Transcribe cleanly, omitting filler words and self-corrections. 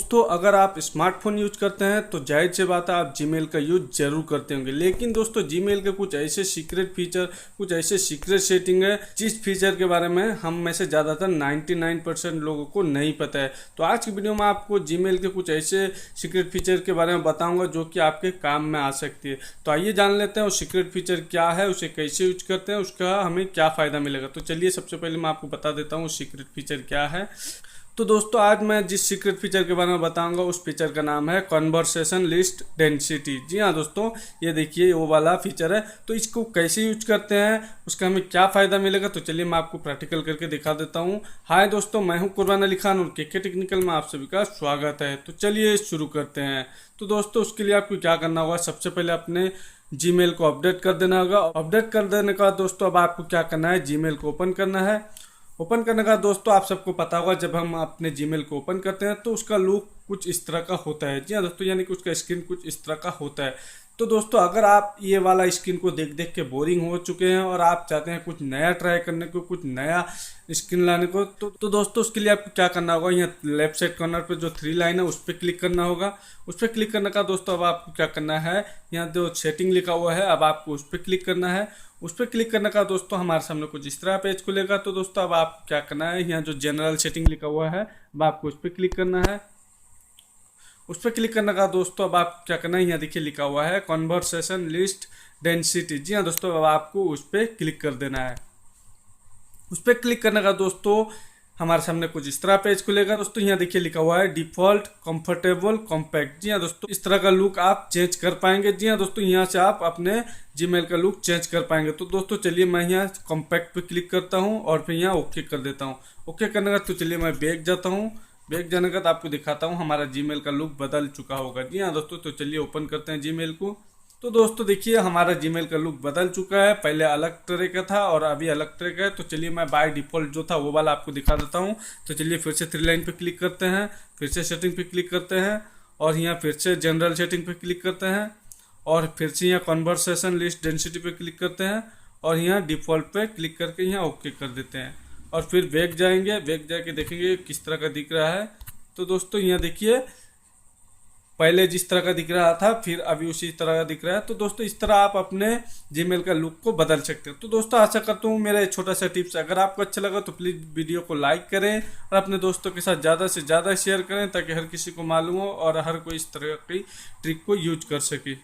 दोस्तों अगर आप स्मार्टफोन यूज करते हैं तो जाहिर सी बात है आप जीमेल का यूज जरूर करते होंगे। लेकिन दोस्तों जीमेल के कुछ ऐसे सीक्रेट फीचर, कुछ ऐसे सीक्रेट सेटिंग है जिस फीचर के बारे में हम में से ज़्यादातर 99% लोगों को नहीं पता है। तो आज की वीडियो में आपको जीमेल के कुछ ऐसे सीक्रेट फीचर के बारे में बताऊंगा जो कि आपके काम में आ सकती है। तो आइए जान लेते हैं वो सीक्रेट फीचर क्या है, उसे कैसे यूज करते हैं, उसका हमें क्या फ़ायदा मिलेगा। तो चलिए सबसे पहले मैं आपको बता देता हूँ सीक्रेट फीचर क्या है। तो दोस्तों आज मैं जिस सीक्रेट फीचर के बारे में बताऊंगा उस फीचर का नाम है कन्वर्सेशन लिस्ट डेंसिटी। जी हाँ दोस्तों, ये देखिए वो वाला फीचर है। तो इसको कैसे यूज करते हैं, उसका हमें क्या फ़ायदा मिलेगा, तो चलिए मैं आपको प्रैक्टिकल करके दिखा देता हूँ। हाय दोस्तों, मैं हूँ कुर्बान अली खान और केके टेक्निकल में आप सभी का स्वागत है। तो चलिए शुरू करते हैं। तो दोस्तों उसके लिए आपको क्या करना होगा, सबसे पहले अपने जीमेल को अपडेट कर देना होगा। अपडेट कर देने का दोस्तों अब आपको क्या करना है, जीमेल को ओपन करना है। ओपन करने का दोस्तों आप सबको पता होगा जब हम अपने जीमेल को ओपन करते हैं तो उसका लुक कुछ इस तरह का होता है। जी हाँ दोस्तों, यानी कि उसका स्क्रीन कुछ इस तरह का होता है। तो दोस्तों अगर आप ये वाला स्क्रीन को देख देख के बोरिंग हो चुके हैं और आप चाहते हैं कुछ नया ट्राई करने को, कुछ नया स्क्रीन लाने को, तो दोस्तों उसके लिए आपको क्या करना होगा, यहाँ लेफ्ट साइड कॉर्नर पे जो 3 लाइन है उस पर क्लिक करना होगा। उस पर क्लिक करने का दोस्तों अब आपको क्या करना है, यहाँ जो सेटिंग लिखा हुआ है अब आपको उस पर क्लिक करना है। उस पर क्लिक करने का दोस्तों हमारे सामने कुछ इस तरह पेज खुलेगा। तो दोस्तों अब आपको क्या करना है, यहाँ जो जनरल सेटिंग लिखा हुआ है अब आपको उस पर क्लिक करना है। उस पर क्लिक करने का दोस्तों अब आप क्या करना है, यहाँ देखिए लिखा हुआ है कन्वर्सेशन लिस्ट डेंसिटी। जी हाँ दोस्तों, अब आपको उस पर क्लिक कर देना है। उस पर क्लिक करने का दोस्तों हमारे सामने कुछ इस तरह पेज खुलेगा। दोस्तों यहाँ देखिए लिखा हुआ है डिफॉल्ट कंफर्टेबल कॉम्पैक्ट। जी हाँ दोस्तों, इस तरह का लुक आप चेंज कर पाएंगे। जी हाँ दोस्तों, यहाँ से आप अपने जीमेल का लुक चेंज कर पाएंगे। तो दोस्तों चलिए मैं यहाँ कॉम्पैक्ट पे क्लिक करता हूँ और फिर यहाँ ओके कर देता हूँ। ओके करने का तो चलिए मैं बैक जाता हूँ। बैक जाने का तो आपको दिखाता हूँ हमारा जीमेल का लुक बदल चुका होगा। जी हाँ दोस्तों, तो चलिए ओपन करते हैं जीमेल को। तो दोस्तों देखिए हमारा जीमेल का लुक बदल चुका है, पहले अलग तरह का था और अभी अलग तरह का है। तो चलिए मैं बाय डिफ़ॉल्ट जो था वो वाला आपको दिखा देता हूँ। तो चलिए फिर से 3 लाइन पे क्लिक करते हैं, फिर से सेटिंग पे क्लिक करते हैं और यहाँ फिर से जनरल सेटिंग पे क्लिक करते हैं और फिर से यहाँ कन्वर्सेशन लिस्ट डेंसिटी पे क्लिक करते हैं और यहाँ डिफ़ॉल्ट पे क्लिक करके यहाँ ओके कर देते हैं और फिर बैक जाएंगे। बैक जाके देखेंगे किस तरह का दिख रहा है। तो दोस्तों यहाँ देखिए पहले जिस तरह का दिख रहा था फिर अभी उसी तरह का दिख रहा है। तो दोस्तों इस तरह आप अपने जीमेल का लुक को बदल सकते हो। तो दोस्तों आशा करता हूँ मेरा छोटा सा टिप्स अगर आपको अच्छा लगा तो प्लीज़ वीडियो को लाइक करें और अपने दोस्तों के साथ ज़्यादा से ज़्यादा शेयर करें ताकि हर किसी को मालूम हो और हर कोई इस तरह की ट्रिक को यूज कर सके।